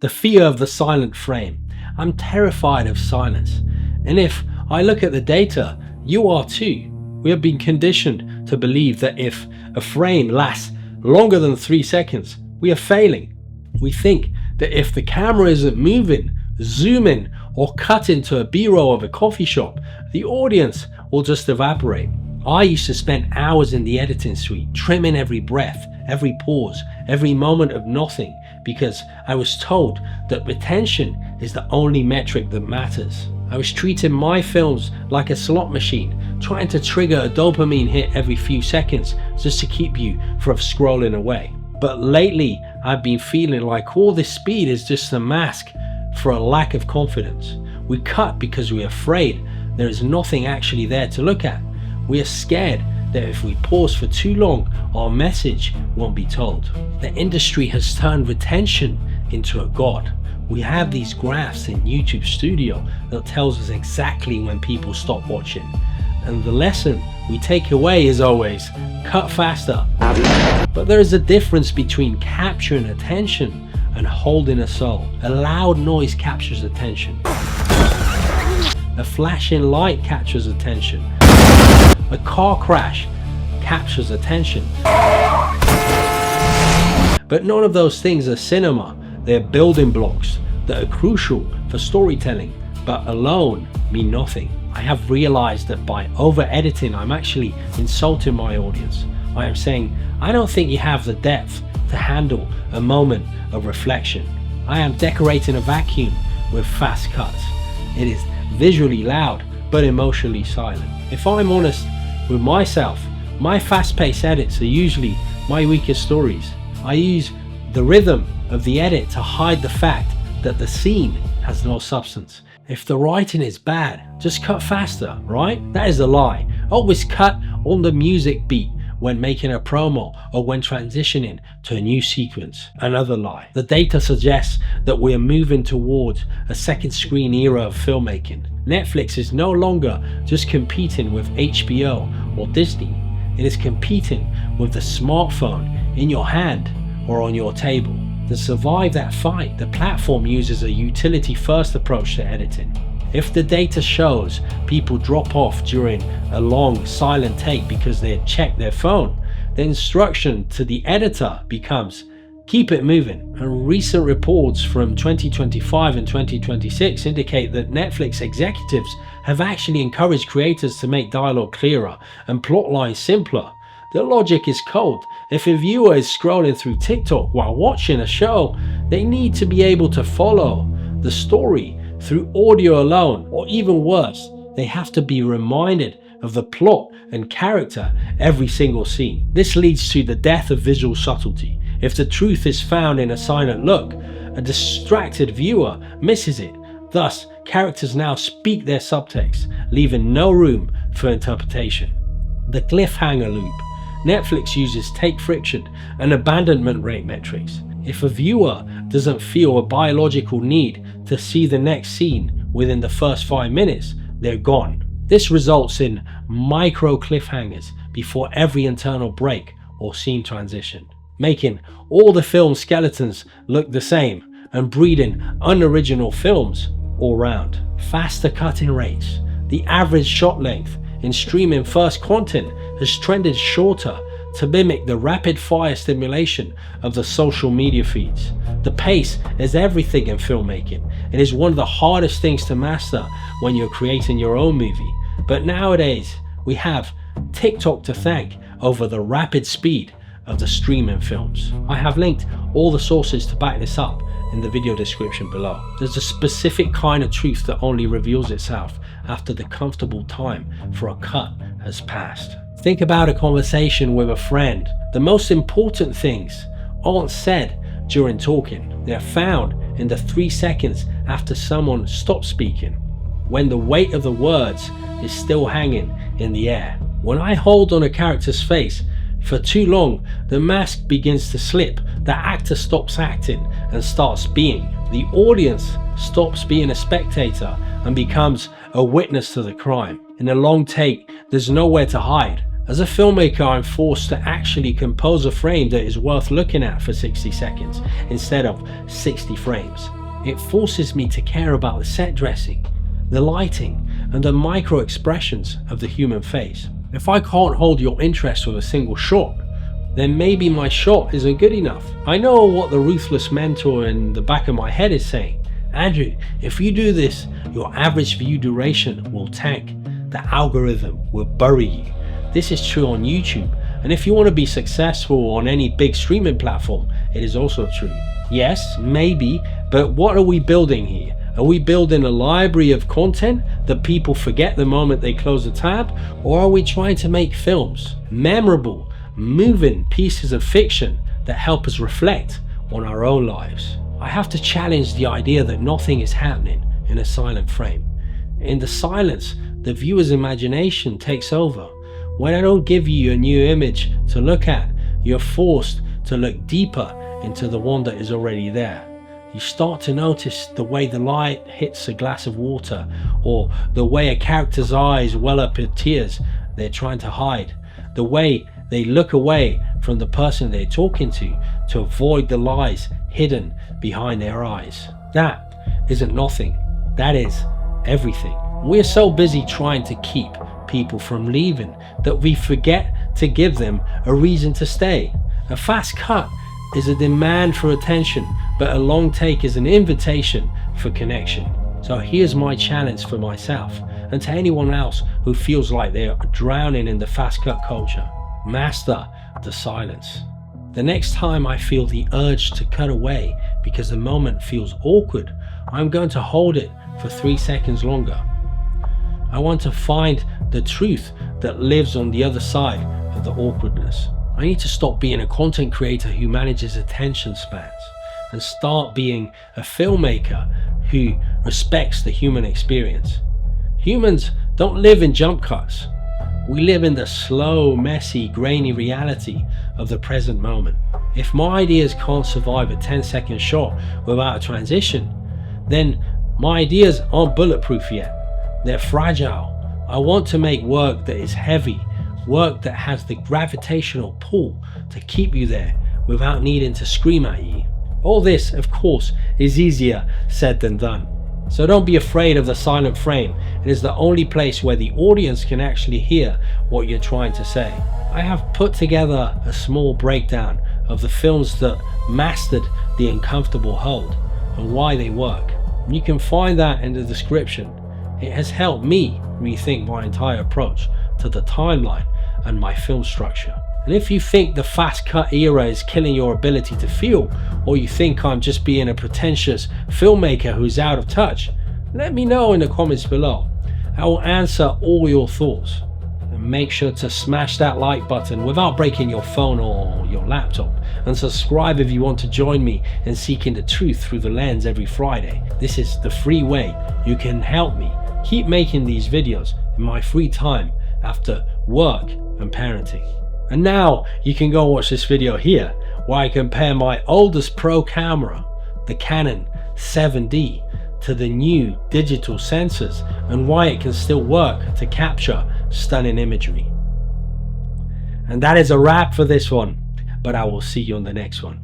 The fear of the silent frame. I'm terrified of silence. And if I look at the data, you are too. We have been conditioned to believe that if a frame lasts longer than 3 seconds, we are failing. We think that if the camera isn't moving, zooming, or cut into a B-roll of a coffee shop, the audience will just evaporate. I used to spend hours in the editing suite, trimming every breath, every pause, every moment of nothing, because I was told that retention is the only metric that matters. I was treating my films like a slot machine, trying to trigger a dopamine hit every few seconds just to keep you from scrolling away. But lately, I've been feeling like all this speed is just a mask for a lack of confidence. We cut because we're afraid there is nothing actually there to look at. We are scared that if we pause for too long, our message won't be told. The industry has turned retention into a god. We have these graphs in YouTube Studio that tells us exactly when people stop watching. And the lesson we take away is always, cut faster. But there is a difference between capturing attention and holding a soul. A loud noise captures attention. A flashing light captures attention. A car crash captures attention. But none of those things are cinema. They're building blocks that are crucial for storytelling, but alone mean nothing. I have realized that by over-editing, I'm actually insulting my audience. I am saying, I don't think you have the depth to handle a moment of reflection. I am decorating a vacuum with fast cuts. It is visually loud, but emotionally silent. If I'm honest with myself, my fast-paced edits are usually my weakest stories. I use the rhythm of the edit to hide the fact that the scene has no substance. If the writing is bad, just cut faster, right? That is a lie. Always cut on the music beat when making a promo or when transitioning to a new sequence. Another lie. The data suggests that we're moving towards a second screen era of filmmaking. Netflix is no longer just competing with HBO or Disney. It is competing with the smartphone in your hand or on your table. To survive that fight, the platform uses a utility-first approach to editing. If the data shows people drop off during a long silent take because they had checked their phone, the instruction to the editor becomes keep it moving. And recent reports from 2025 and 2026 indicate that Netflix executives have actually encouraged creators to make dialogue clearer and plot lines simpler. The logic is cold. If a viewer is scrolling through TikTok while watching a show, they need to be able to follow the story through audio alone, or even worse, they have to be reminded of the plot and character every single scene. This leads to the death of visual subtlety. If the truth is found in a silent look, a distracted viewer misses it. Thus, characters now speak their subtext, leaving no room for interpretation. The cliffhanger loop. Netflix uses take friction and abandonment rate metrics. If a viewer doesn't feel a biological need to see the next scene within the first 5 minutes, they're gone. This results in micro cliffhangers before every internal break or scene transition, making all the film skeletons look the same and breeding unoriginal films all round. Faster cutting rates. The average shot length in streaming first content has trended shorter to mimic the rapid fire stimulation of the social media feeds. The pace is everything in filmmaking. It is one of the hardest things to master when you're creating your own movie. But nowadays, we have TikTok to thank over the rapid speed of the streaming films. I have linked all the sources to back this up in the video description below. There's a specific kind of truth that only reveals itself after the comfortable time for a cut has passed. Think about a conversation with a friend. The most important things aren't said during talking. They're found in the 3 seconds after someone stops speaking, when the weight of the words is still hanging in the air. When I hold on a character's face for too long, the mask begins to slip. The actor stops acting and starts being. The audience stops being a spectator and becomes a witness to the crime. In a long take, there's nowhere to hide. As a filmmaker, I'm forced to actually compose a frame that is worth looking at for 60 seconds instead of 60 frames. It forces me to care about the set dressing, the lighting, and the micro expressions of the human face. If I can't hold your interest with a single shot, then maybe my shot isn't good enough. I know what the ruthless mentor in the back of my head is saying. Andrew, if you do this, your average view duration will tank. The algorithm will bury you. This is true on YouTube, and if you want to be successful on any big streaming platform, it is also true. Yes, maybe, but what are we building here? Are we building a library of content that people forget the moment they close the tab? Or are we trying to make films, memorable, moving pieces of fiction that help us reflect on our own lives? I have to challenge the idea that nothing is happening in a silent frame. In the silence, the viewer's imagination takes over. When I don't give you a new image to look at, you're forced to look deeper into the one that is already there. You start to notice the way the light hits a glass of water, or the way a character's eyes well up with tears they're trying to hide, the way they look away from the person they're talking to avoid the lies hidden behind their eyes. That isn't nothing, that is everything. We're so busy trying to keep people from leaving that we forget to give them a reason to stay. A fast cut is a demand for attention, but a long take is an invitation for connection. So here's my challenge for myself and to anyone else who feels like they're drowning in the fast cut culture. Master the silence. The next time I feel the urge to cut away because the moment feels awkward, I'm going to hold it for 3 seconds longer. I want to find the truth that lives on the other side of the awkwardness. I need to stop being a content creator who manages attention spans and start being a filmmaker who respects the human experience. Humans don't live in jump cuts. We live in the slow, messy, grainy reality of the present moment. If my ideas can't survive a 10-second shot without a transition, then my ideas aren't bulletproof yet. They're fragile. I want to make work that is heavy, work that has the gravitational pull to keep you there without needing to scream at you. All this, of course, is easier said than done. So don't be afraid of the silent frame. It is the only place where the audience can actually hear what you're trying to say. I have put together a small breakdown of the films that mastered the uncomfortable hold and why they work. You can find that in the description. It has helped me rethink my entire approach to the timeline and my film structure. And if you think the fast cut era is killing your ability to feel, or you think I'm just being a pretentious filmmaker who's out of touch, let me know in the comments below. I will answer all your thoughts. And make sure to smash that like button without breaking your phone or your laptop, and subscribe if you want to join me in seeking the truth through the lens every Friday. This is the free way you can help me keep making these videos in my free time after work and parenting. And now you can go watch this video here where I compare my oldest pro camera, the Canon 7D, to the new digital sensors and why it can still work to capture stunning imagery. And that is a wrap for this one, but I will see you on the next one.